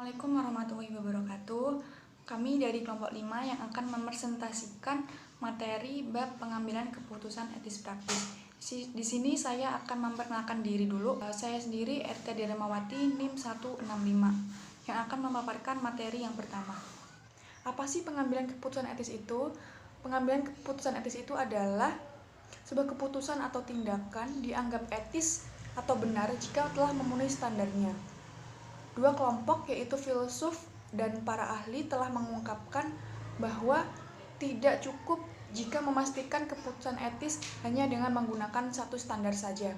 Assalamualaikum warahmatullahi wabarakatuh. Kami dari kelompok 5 yang akan mepresentasikan materi bab pengambilan keputusan etis praktis. Di sini saya akan memperkenalkan diri dulu. Saya sendiri Erka Diramawati NIM 165 yang akan memaparkan materi yang pertama. Apa sih pengambilan keputusan etis itu? Pengambilan keputusan etis itu adalah sebuah keputusan atau tindakan dianggap etis atau benar jika telah memenuhi standarnya. Dua kelompok yaitu filsuf dan para ahli telah mengungkapkan bahwa tidak cukup jika memastikan keputusan etis hanya dengan menggunakan satu standar saja.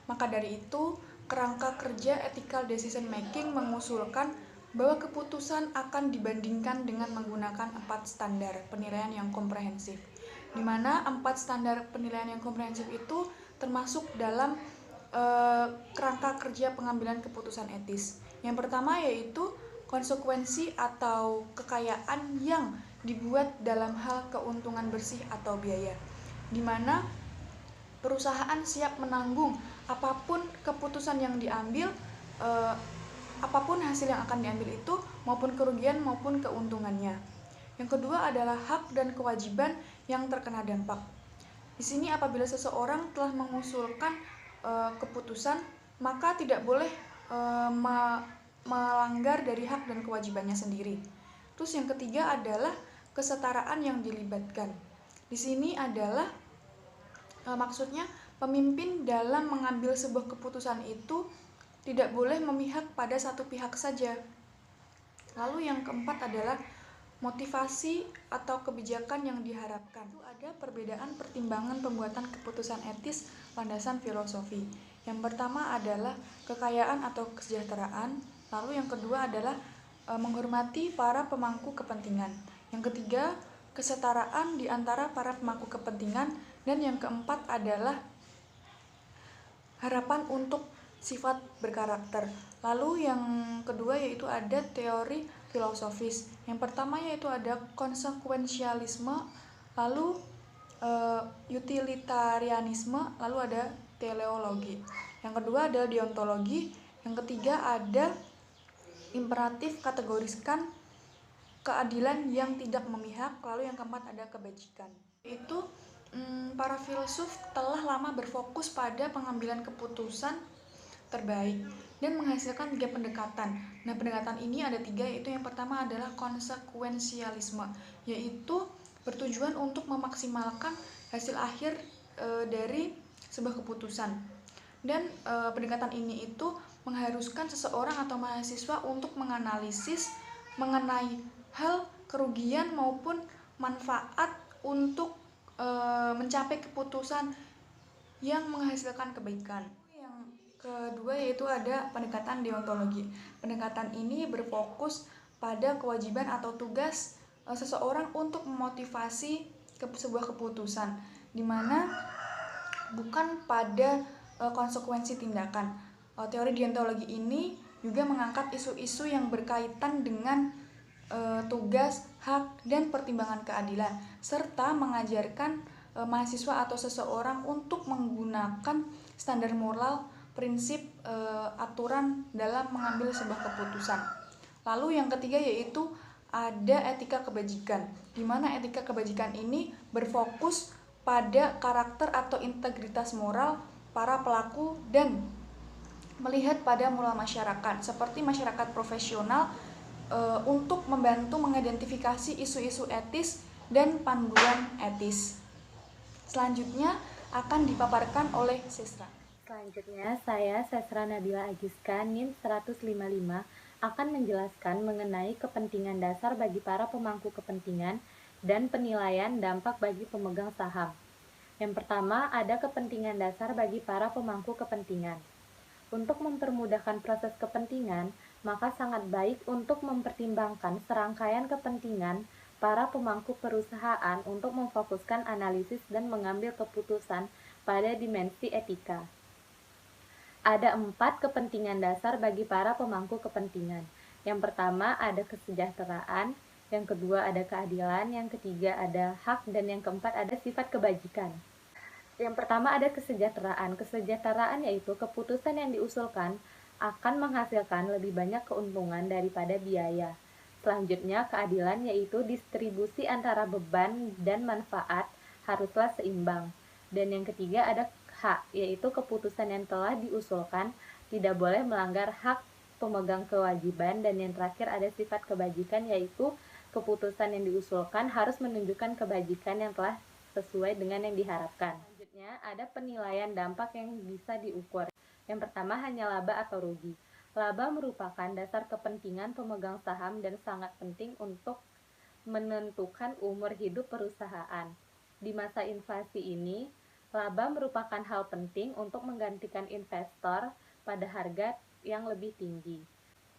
Maka dari itu, kerangka kerja ethical decision making mengusulkan bahwa keputusan akan dibandingkan dengan menggunakan 4 standar penilaian yang komprehensif, di mana 4 standar penilaian yang komprehensif itu termasuk dalam kerangka kerja pengambilan keputusan etis. Yang pertama yaitu konsekuensi atau kekayaan yang dibuat dalam hal keuntungan bersih atau biaya, di mana perusahaan siap menanggung apapun keputusan yang diambil, apapun hasil yang akan diambil itu, maupun kerugian maupun keuntungannya. Yang kedua adalah hak dan kewajiban yang terkena dampak. Di sini apabila seseorang telah mengusulkan keputusan, maka tidak boleh melanggar dari hak dan kewajibannya sendiri. Terus yang ketiga adalah kesetaraan yang dilibatkan. Di sini adalah maksudnya pemimpin dalam mengambil sebuah keputusan itu tidak boleh memihak pada satu pihak saja. Lalu yang keempat adalah motivasi atau kebijakan yang diharapkan. Itu ada perbedaan pertimbangan pembuatan keputusan etis landasan filosofi. Yang pertama adalah kekayaan atau kesejahteraan, lalu yang kedua adalah menghormati para pemangku kepentingan. Yang ketiga, kesetaraan di antara para pemangku kepentingan, dan yang keempat adalah harapan untuk sifat berkarakter. Lalu yang kedua yaitu ada teori filosofis. Yang pertama yaitu ada konsekuensialisme, lalu utilitarianisme, lalu ada teleologi. Yang kedua adalah deontologi. Yang ketiga ada imperatif kategoriskan keadilan yang tidak memihak, lalu yang keempat ada kebajikan. Itu para filsuf telah lama berfokus pada pengambilan keputusan terbaik dan menghasilkan 3 pendekatan. Nah, pendekatan ini ada 3, yaitu yang pertama adalah konsekuensialisme, yaitu bertujuan untuk memaksimalkan hasil akhir dari sebuah keputusan. Dan pendekatan ini itu mengharuskan seseorang atau mahasiswa untuk menganalisis mengenai hal kerugian maupun manfaat untuk mencapai keputusan yang menghasilkan kebaikan. Yang kedua yaitu ada pendekatan deontologi. Pendekatan ini berfokus pada kewajiban atau tugas seseorang untuk memotivasi sebuah keputusan, di mana bukan pada konsekuensi tindakan. Teori deontologi ini juga mengangkat isu-isu yang berkaitan dengan tugas, hak, dan pertimbangan keadilan, serta mengajarkan mahasiswa atau seseorang untuk menggunakan standar moral, prinsip, aturan dalam mengambil sebuah keputusan. Lalu yang ketiga yaitu ada etika kebajikan, di mana etika kebajikan ini berfokus pada karakter atau integritas moral para pelaku dan melihat pada moral masyarakat, seperti masyarakat profesional, untuk membantu mengidentifikasi isu-isu etis dan panduan etis. Selanjutnya akan dipaparkan oleh Sesra. Selanjutnya, saya Sesra Nabila Agiska NIM 155 akan menjelaskan mengenai kepentingan dasar bagi para pemangku kepentingan dan penilaian dampak bagi pemegang saham. Yang pertama, ada kepentingan dasar bagi para pemangku kepentingan. Untuk mempermudahkan proses kepentingan, maka sangat baik untuk mempertimbangkan serangkaian kepentingan para pemangku perusahaan untuk memfokuskan analisis dan mengambil keputusan pada dimensi etika. Ada 4 kepentingan dasar bagi para pemangku kepentingan. Yang pertama ada kesejahteraan, yang kedua ada keadilan, yang ketiga ada hak, dan yang keempat ada sifat kebajikan. Yang pertama ada kesejahteraan. Kesejahteraan yaitu keputusan yang diusulkan akan menghasilkan lebih banyak keuntungan daripada biaya. Selanjutnya, keadilan yaitu distribusi antara beban dan manfaat haruslah seimbang. Dan yang ketiga ada hak, yaitu keputusan yang telah diusulkan tidak boleh melanggar hak pemegang kewajiban. Dan yang terakhir ada sifat kebajikan, yaitu keputusan yang diusulkan harus menunjukkan kebajikan yang telah sesuai dengan yang diharapkan. Selanjutnya ada penilaian dampak yang bisa diukur. Yang pertama hanya laba atau rugi. Laba merupakan dasar kepentingan pemegang saham dan sangat penting untuk menentukan umur hidup perusahaan. Di masa inflasi ini, laba merupakan hal penting untuk menggantikan investor pada harga yang lebih tinggi.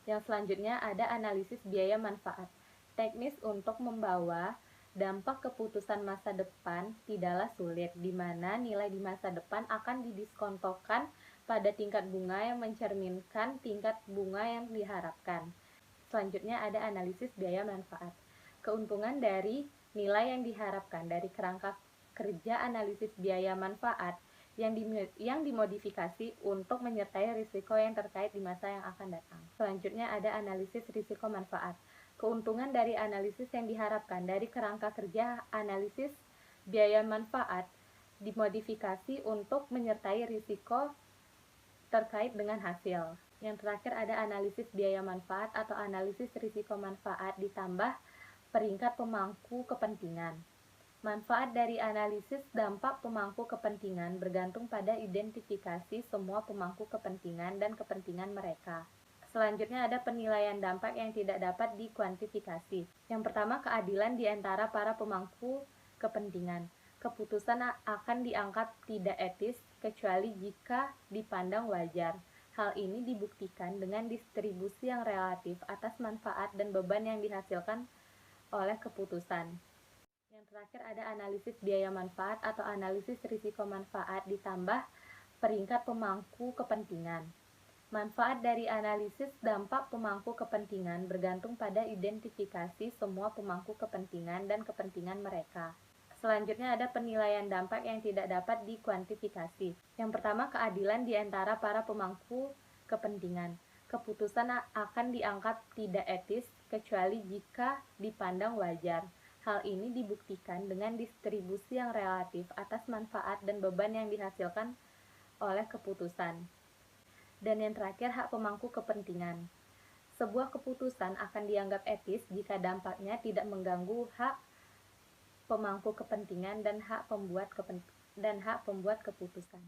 Yang selanjutnya ada analisis biaya manfaat. Teknis untuk membawa dampak keputusan masa depan tidaklah sulit, di mana nilai di masa depan akan didiskontokan pada tingkat bunga yang mencerminkan tingkat bunga yang diharapkan. Selanjutnya ada analisis biaya manfaat. Keuntungan dari nilai yang diharapkan dari kerangka kerja analisis biaya manfaat yang dimodifikasi untuk menyertai risiko yang terkait di masa yang akan datang. Selanjutnya ada analisis risiko manfaat. Keuntungan dari analisis yang diharapkan dari kerangka kerja analisis biaya manfaat dimodifikasi untuk menyertai risiko terkait dengan hasil. Yang terakhir ada analisis biaya manfaat atau analisis risiko manfaat ditambah peringkat pemangku kepentingan. Manfaat dari analisis dampak pemangku kepentingan bergantung pada identifikasi semua pemangku kepentingan dan kepentingan mereka. Selanjutnya ada penilaian dampak yang tidak dapat dikuantifikasi. Yang pertama, keadilan di antara para pemangku kepentingan. Keputusan akan dianggap tidak etis kecuali jika dipandang wajar. Hal ini dibuktikan dengan distribusi yang relatif atas manfaat dan beban yang dihasilkan oleh keputusan. Yang terakhir ada analisis biaya manfaat atau analisis risiko manfaat ditambah peringkat pemangku kepentingan. Manfaat dari analisis dampak pemangku kepentingan bergantung pada identifikasi semua pemangku kepentingan dan kepentingan mereka. Selanjutnya ada penilaian dampak yang tidak dapat dikuantifikasi. Yang pertama, keadilan di antara para pemangku kepentingan. Keputusan akan dianggap tidak etis kecuali jika dipandang wajar. Hal ini dibuktikan dengan distribusi yang relatif atas manfaat dan beban yang dihasilkan oleh keputusan. Dan yang terakhir, hak pemangku kepentingan. Sebuah keputusan akan dianggap etis jika dampaknya tidak mengganggu hak pemangku kepentingan dan hak pembuat keputusan.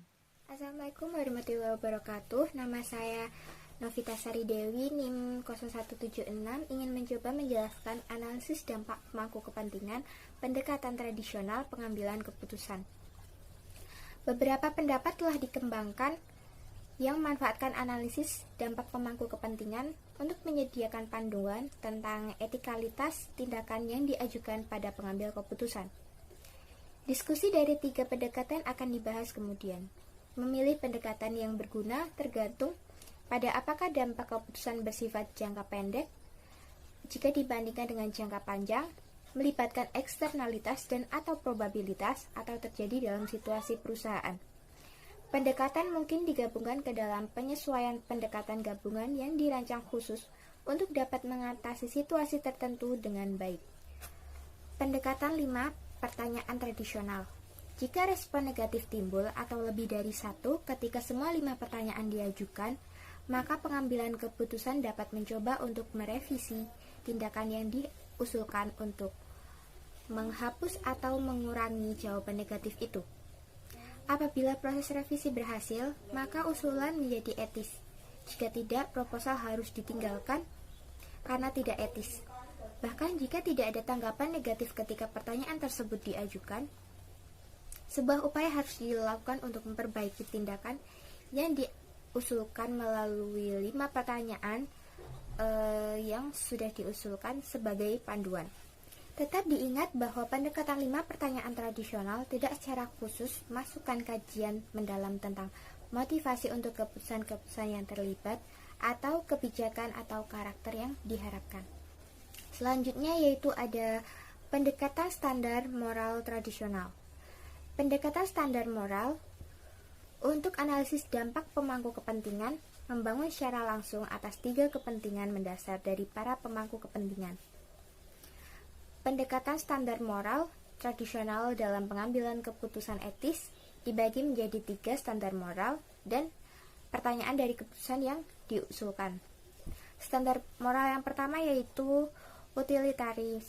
Assalamualaikum warahmatullahi wabarakatuh. Nama saya Novita Sari Dewi, NIM 0176, ingin mencoba menjelaskan analisis dampak pemangku kepentingan, pendekatan tradisional pengambilan keputusan. Beberapa pendapat telah dikembangkan yang memanfaatkan analisis dampak pemangku kepentingan untuk menyediakan panduan tentang etikalitas tindakan yang diajukan pada pengambil keputusan. Diskusi dari 3 pendekatan akan dibahas kemudian. Memilih pendekatan yang berguna tergantung pada apakah dampak keputusan bersifat jangka pendek jika dibandingkan dengan jangka panjang, melibatkan eksternalitas dan atau probabilitas atau terjadi dalam situasi perusahaan. Pendekatan mungkin digabungkan ke dalam penyesuaian pendekatan gabungan yang dirancang khusus untuk dapat mengatasi situasi tertentu dengan baik. Pendekatan 5, pertanyaan tradisional. Jika respon negatif timbul atau lebih dari 1 ketika semua 5 pertanyaan diajukan, maka pengambilan keputusan dapat mencoba untuk merevisi tindakan yang diusulkan untuk menghapus atau mengurangi jawaban negatif itu. Apabila proses revisi berhasil, maka usulan menjadi etis. Jika tidak, proposal harus ditinggalkan karena tidak etis. Bahkan jika tidak ada tanggapan negatif ketika pertanyaan tersebut diajukan, sebuah upaya harus dilakukan untuk memperbaiki tindakan yang diusulkan melalui 5 pertanyaan yang sudah diusulkan sebagai panduan. Tetap diingat bahwa pendekatan 5 pertanyaan tradisional tidak secara khusus masukkan kajian mendalam tentang motivasi untuk keputusan-keputusan yang terlibat atau kebijakan atau karakter yang diharapkan. Selanjutnya yaitu ada pendekatan standar moral tradisional. Pendekatan standar moral untuk analisis dampak pemangku kepentingan membangun secara langsung atas 3 kepentingan mendasar dari para pemangku kepentingan. Pendekatan standar moral tradisional dalam pengambilan keputusan etis dibagi menjadi 3 standar moral dan pertanyaan dari keputusan yang diusulkan. Standar moral yang pertama yaitu utilitarian.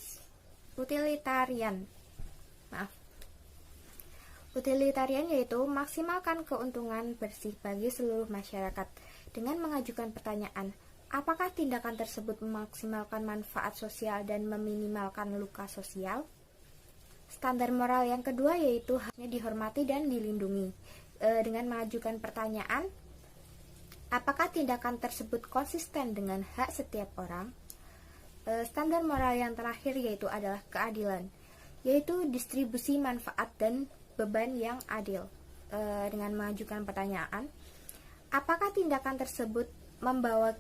Utilitarian yaitu maksimalkan keuntungan bersih bagi seluruh masyarakat dengan mengajukan pertanyaan, apakah tindakan tersebut memaksimalkan manfaat sosial dan meminimalkan luka sosial? Standar moral yang kedua yaitu haknya dihormati dan dilindungi dengan mengajukan pertanyaan, apakah tindakan tersebut konsisten dengan hak setiap orang? Standar moral yang terakhir yaitu adalah keadilan, yaitu distribusi manfaat dan beban yang adil dengan mengajukan pertanyaan, apakah tindakan tersebut membawa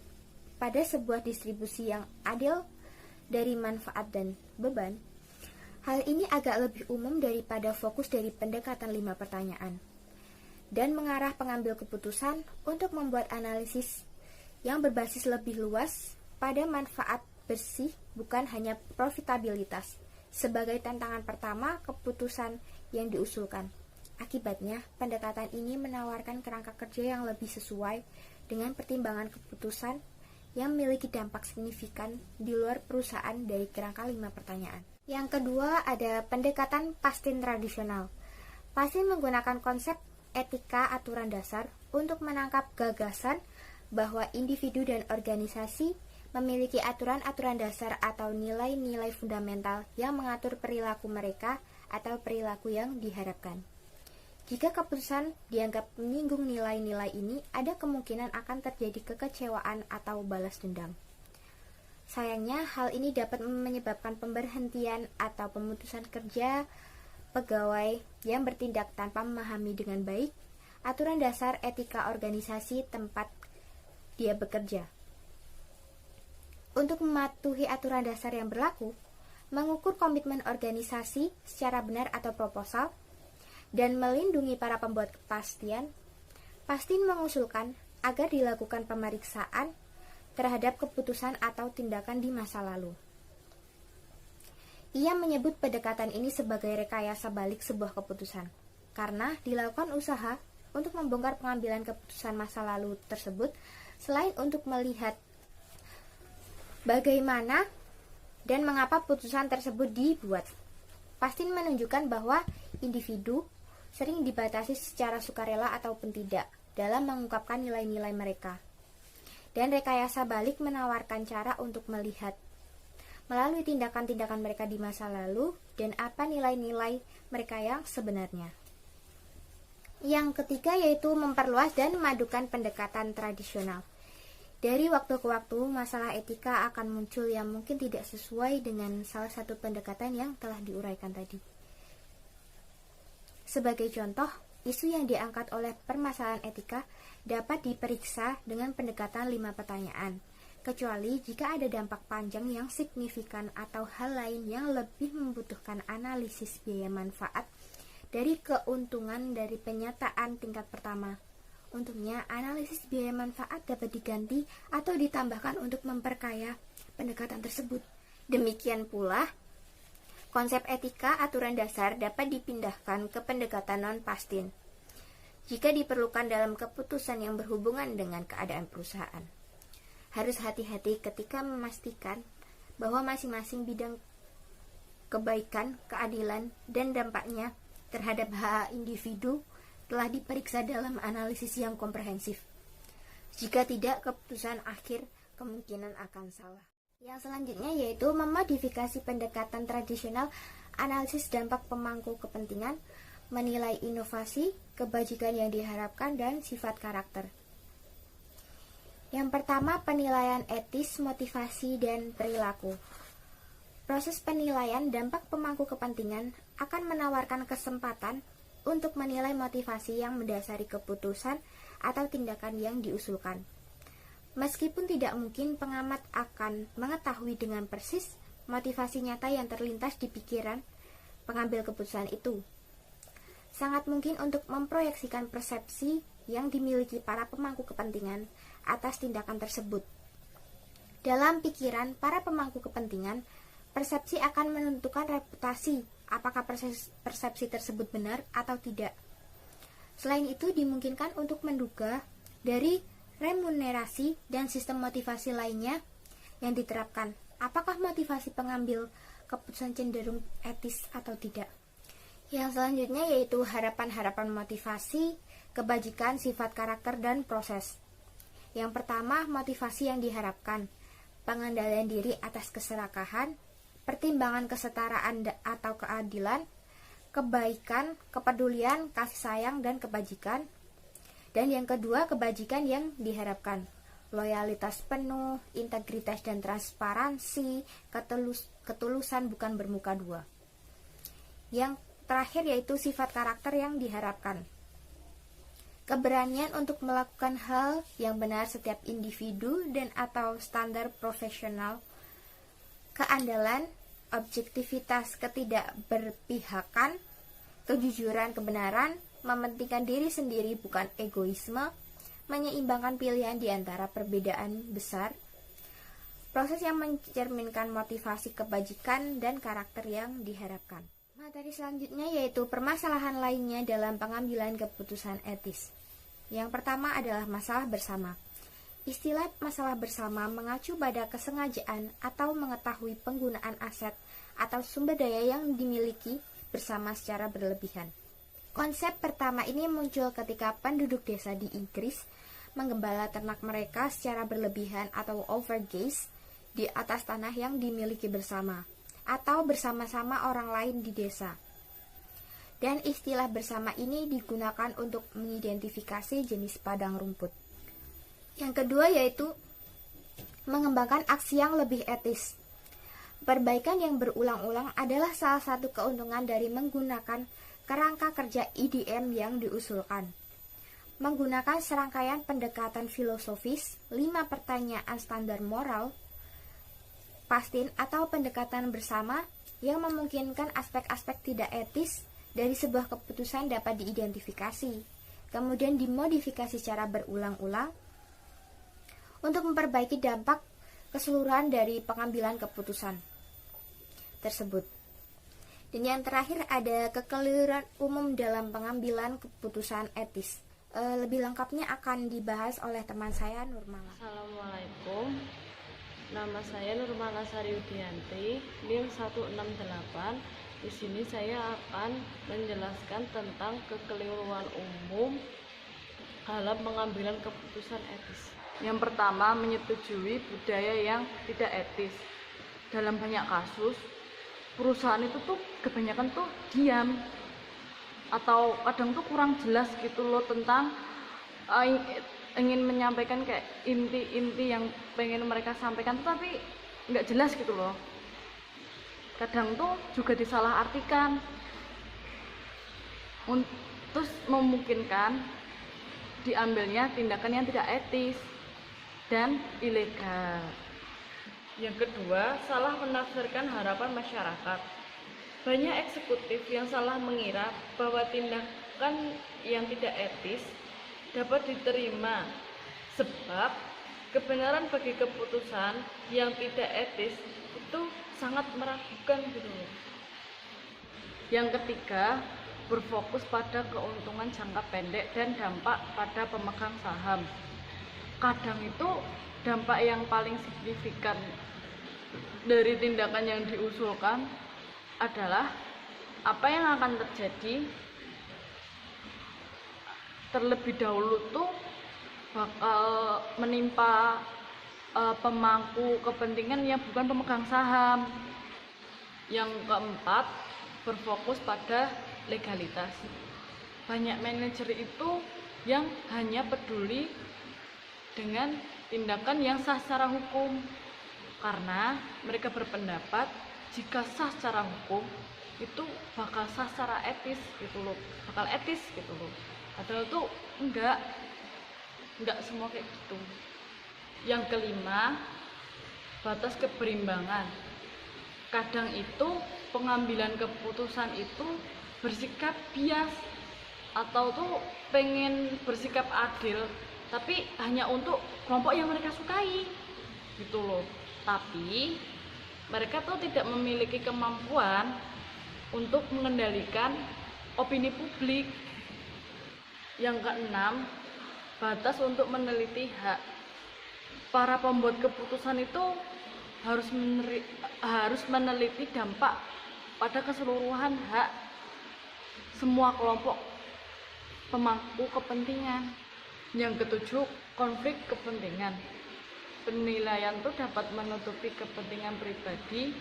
pada sebuah distribusi yang adil dari manfaat dan beban? Hal ini agak lebih umum daripada fokus dari pendekatan 5 pertanyaan dan mengarah pengambil keputusan untuk membuat analisis yang berbasis lebih luas pada manfaat bersih, bukan hanya profitabilitas sebagai tantangan pertama keputusan yang diusulkan. Akibatnya, pendekatan ini menawarkan kerangka kerja yang lebih sesuai dengan pertimbangan keputusan yang memiliki dampak signifikan di luar perusahaan dari kerangka 5 pertanyaan. Yang kedua ada pendekatan Pastin tradisional. Pastin menggunakan konsep etika aturan dasar untuk menangkap gagasan bahwa individu dan organisasi memiliki aturan-aturan dasar atau nilai-nilai fundamental yang mengatur perilaku mereka atau perilaku yang diharapkan. Jika keputusan dianggap menyinggung nilai-nilai ini, ada kemungkinan akan terjadi kekecewaan atau balas dendam. Sayangnya, hal ini dapat menyebabkan pemberhentian atau pemutusan kerja pegawai yang bertindak tanpa memahami dengan baik aturan dasar etika organisasi tempat dia bekerja. Untuk mematuhi aturan dasar yang berlaku, mengukur komitmen organisasi secara benar atau proposal, dan melindungi para pembuat kepastian, Pastin mengusulkan agar dilakukan pemeriksaan terhadap keputusan atau tindakan di masa lalu. Ia menyebut pendekatan ini sebagai rekayasa balik sebuah keputusan, karena dilakukan usaha untuk membongkar pengambilan keputusan masa lalu tersebut, selain untuk melihat bagaimana dan mengapa putusan tersebut dibuat. Pastin menunjukkan bahwa individu sering dibatasi secara sukarela ataupun tidak dalam mengungkapkan nilai-nilai mereka. Dan rekayasa balik menawarkan cara untuk melihat melalui tindakan-tindakan mereka di masa lalu dan apa nilai-nilai mereka yang sebenarnya. Yang ketiga yaitu memperluas dan memadukan pendekatan tradisional. Dari waktu ke waktu, masalah etika akan muncul yang mungkin tidak sesuai dengan salah satu pendekatan yang telah diuraikan tadi. Sebagai contoh, isu yang diangkat oleh permasalahan etika dapat diperiksa dengan pendekatan 5 pertanyaan, kecuali jika ada dampak panjang yang signifikan atau hal lain yang lebih membutuhkan analisis biaya manfaat dari keuntungan dari penyataan tingkat pertama. Untuknya, analisis biaya manfaat dapat diganti atau ditambahkan untuk memperkaya pendekatan tersebut. Demikian pula, konsep etika aturan dasar dapat dipindahkan ke pendekatan non-Pastin jika diperlukan dalam keputusan yang berhubungan dengan keadaan perusahaan. Harus hati-hati ketika memastikan bahwa masing-masing bidang kebaikan, keadilan, dan dampaknya terhadap hak individu telah diperiksa dalam analisis yang komprehensif. Jika tidak, keputusan akhir kemungkinan akan salah. Yang selanjutnya yaitu memodifikasi pendekatan tradisional analisis dampak pemangku kepentingan, menilai inovasi, kebajikan yang diharapkan, dan sifat karakter. Yang pertama, penilaian etis, motivasi, dan perilaku. Proses penilaian dampak pemangku kepentingan akan menawarkan kesempatan untuk menilai motivasi yang mendasari keputusan atau tindakan yang diusulkan. Meskipun tidak mungkin pengamat akan mengetahui dengan persis motivasi nyata yang terlintas di pikiran pengambil keputusan itu, sangat mungkin untuk memproyeksikan persepsi yang dimiliki para pemangku kepentingan atas tindakan tersebut. Dalam pikiran para pemangku kepentingan, persepsi akan menentukan reputasi, apakah persepsi tersebut benar atau tidak. Selain itu, dimungkinkan untuk menduga dari remunerasi dan sistem motivasi lainnya yang diterapkan. Apakah motivasi pengambil keputusan cenderung etis atau tidak? Yang selanjutnya yaitu harapan-harapan motivasi, kebajikan, sifat karakter, dan proses. Yang pertama, motivasi yang diharapkan, pengendalian diri atas keserakahan, pertimbangan kesetaraan atau keadilan, kebaikan, kepedulian, kasih sayang, dan kebajikan. Dan yang kedua, kebajikan yang diharapkan, loyalitas penuh, integritas dan transparansi, ketulusan bukan bermuka dua. Yang terakhir yaitu sifat karakter yang diharapkan, keberanian untuk melakukan hal yang benar setiap individu dan atau standar profesional, keandalan, objektivitas, ketidakberpihakan, kejujuran, kebenaran, mementingkan diri sendiri bukan egoisme, menyeimbangkan pilihan di antara perbedaan besar, proses yang mencerminkan motivasi kebajikan dan karakter yang diharapkan. Materi selanjutnya yaitu permasalahan lainnya dalam pengambilan keputusan etis. Yang pertama adalah masalah bersama. Istilah masalah bersama mengacu pada kesengajaan atau mengetahui penggunaan aset atau sumber daya yang dimiliki bersama secara berlebihan. Konsep pertama ini muncul ketika penduduk desa di Inggris menggembala ternak mereka secara berlebihan atau overgraze di atas tanah yang dimiliki bersama atau bersama-sama orang lain di desa. Dan istilah bersama ini digunakan untuk mengidentifikasi jenis padang rumput. Yang kedua yaitu mengembangkan aksi yang lebih etis. Perbaikan yang berulang-ulang adalah salah satu keuntungan dari menggunakan kerangka kerja IDM yang diusulkan. Menggunakan serangkaian pendekatan filosofis, 5 pertanyaan standar moral, pastin atau pendekatan bersama yang memungkinkan aspek-aspek tidak etis dari sebuah keputusan dapat diidentifikasi, kemudian dimodifikasi secara berulang-ulang untuk memperbaiki dampak keseluruhan dari pengambilan keputusan tersebut. Dan yang terakhir ada kekeliruan umum dalam pengambilan keputusan etis. Lebih lengkapnya akan dibahas oleh teman saya Nurmala. Assalamualaikum. Nama saya Nurmala Sariudianti, NIM 168. Di sini saya akan menjelaskan tentang kekeliruan umum dalam pengambilan keputusan etis. Yang pertama, menyetujui budaya yang tidak etis. Dalam banyak kasus, perusahaan itu tuh kebanyakan tuh diam atau kadang tuh kurang jelas gitu loh tentang ingin menyampaikan kayak inti-inti yang pengen mereka sampaikan tapi nggak jelas gitu loh. Kadang tuh juga disalahartikan, terus memungkinkan diambilnya tindakan yang tidak etis dan ilegal. Yang kedua, salah menafsirkan harapan masyarakat. Banyak eksekutif yang salah mengira bahwa tindakan yang tidak etis dapat diterima, sebab kebenaran bagi keputusan yang tidak etis itu sangat meragukan gitu. Yang ketiga, berfokus pada keuntungan jangka pendek dan dampak pada pemegang saham. Kadang itu dampak yang paling signifikan dari tindakan yang diusulkan adalah apa yang akan terjadi terlebih dahulu tuh bakal menimpa pemangku kepentingan yang bukan pemegang saham. Yang keempat, berfokus pada legalitas. Banyak manajer itu yang hanya peduli dengan tindakan yang sah secara hukum, karena mereka berpendapat jika sah secara hukum itu bakal sah secara etis gitu loh, bakal etis gitu loh. Padahal tuh enggak semua kayak gitu. Yang kelima, batas keberimbangan. Kadang itu pengambilan keputusan itu bersikap bias atau tuh pengen bersikap adil, tapi hanya untuk kelompok yang mereka sukai gitu loh. Tapi mereka tuh tidak memiliki kemampuan untuk mengendalikan opini publik. Yang keenam, batas untuk meneliti hak. Para pembuat keputusan itu harus meneliti dampak pada keseluruhan hak semua kelompok pemangku kepentingan. Yang ketujuh, konflik kepentingan. Penilaian itu dapat menutupi kepentingan pribadi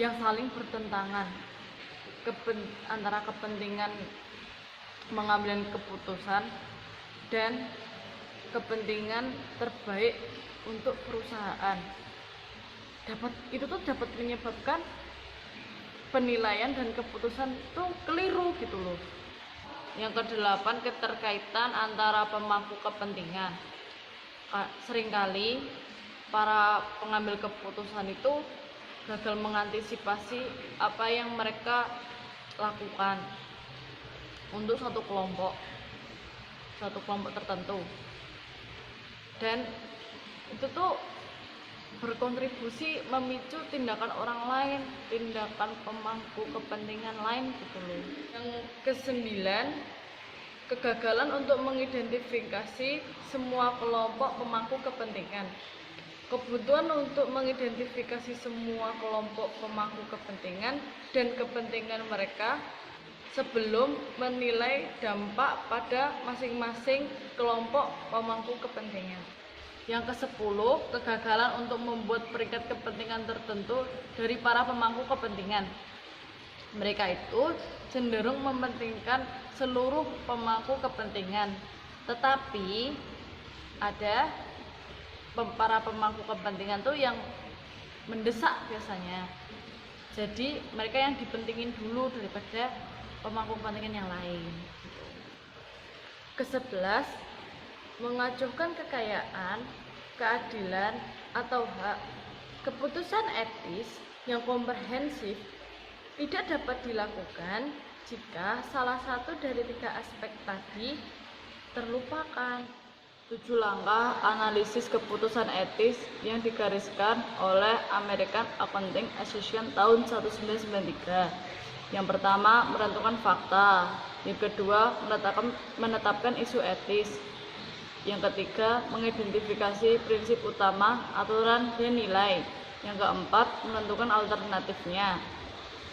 yang saling bertentangan antara kepentingan mengambil keputusan dan kepentingan terbaik untuk perusahaan. Itu tuh dapat menyebabkan penilaian dan keputusan itu keliru gitu loh. Yang kedelapan, keterkaitan antara pemangku kepentingan. Seringkali para pengambil keputusan itu gagal mengantisipasi apa yang mereka lakukan untuk satu kelompok tertentu, dan itu tuh berkontribusi memicu tindakan orang lain, tindakan pemangku kepentingan lain gitu loh. Yang kesembilan, kegagalan untuk mengidentifikasi semua kelompok pemangku kepentingan. Kebutuhan untuk mengidentifikasi semua kelompok pemangku kepentingan dan kepentingan mereka sebelum menilai dampak pada masing-masing kelompok pemangku kepentingan. Yang ke-10, kegagalan untuk membuat peringkat kepentingan tertentu dari para pemangku kepentingan. Mereka itu cenderung mementingkan seluruh pemangku kepentingan, tetapi ada para pemangku kepentingan tuh yang mendesak biasanya. Jadi mereka yang dipentingin dulu daripada pemangku kepentingan yang lain. Ke-11, mengacuhkan kekayaan, keadilan, atau hak. Keputusan etis yang komprehensif tidak dapat dilakukan jika salah satu dari 3 aspek tadi terlupakan. 7 langkah analisis keputusan etis yang digariskan oleh American Accounting Association tahun 1993. Yang pertama, menentukan fakta. Yang kedua, menetapkan isu etis. Yang ketiga, mengidentifikasi prinsip utama, aturan, dan nilai. Yang keempat, menentukan alternatifnya.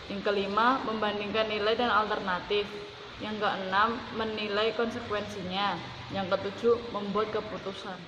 Yang kelima, membandingkan nilai dan alternatif. Yang keenam, menilai konsekuensinya. Yang ketujuh, membuat keputusan.